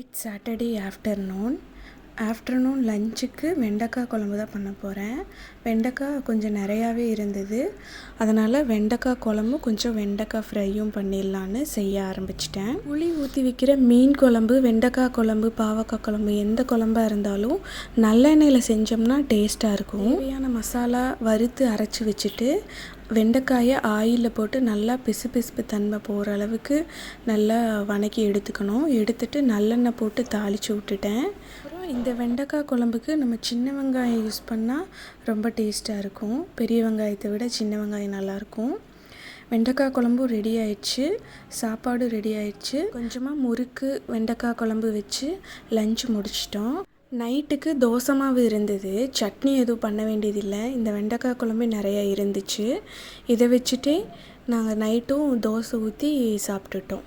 It's Saturday afternoon லஞ்சுக்கு வெண்டைக்காய் குழம்பு தான் பண்ண போகிறேன். வெண்டைக்காய் கொஞ்சம் நிறையாவே இருந்தது. அதனால் வெண்டைக்காய் குழம்பும் கொஞ்சம் வெண்டைக்காய் ஃப்ரையும் பண்ணிடலான்னு செய்ய ஆரம்பிச்சிட்டேன். புளி ஊற்றி வைக்கிற மீன் குழம்பு, வெண்டைக்காய் குழம்பு, பாவக்காய் குழம்பு எந்த குழம்பாக இருந்தாலும் நல்லெண்ணெயில் செஞ்சோம்னா டேஸ்ட்டாக இருக்கும். தேவையான மசாலா வறுத்து அரைச்சி வச்சுட்டு வெண்டைக்காயை ஆயிலில் போட்டு நல்லா பிசு தன்மை போகிற அளவுக்கு நல்லா வதக்கி எடுத்துட்டு நல்லெண்ணெய் போட்டு தாளித்து விட்டுட்டேன். அப்புறம் இந்த வெண்டைக்காய் குழம்புக்கு நம்ம சின்ன வெங்காயம் யூஸ் பண்ணால் ரொம்ப டேஸ்ட்டாக இருக்கும். பெரிய வெங்காயத்தை விட சின்ன வெங்காயம் நல்லாயிருக்கும். வெண்டைக்காய் குழம்பும் ரெடி ஆயிடுச்சு, சாப்பாடும் ரெடி ஆயிடுச்சு. கொஞ்சமாக முறுக்கு வெண்டைக்காய் குழம்பு வச்சு லஞ்சு முடிச்சிட்டோம். நைட்டுக்கு தோசை மாவு இருந்தது, சட்னி எதுவும் பண்ண வேண்டியதில்லை. இந்த வெண்டைக்காய் குழம்பு நிறையா இருந்துச்சு. இதை வச்சுட்டே நாங்கள் நைட்டும் தோசை ஊற்றி சாப்பிட்டுட்டோம்.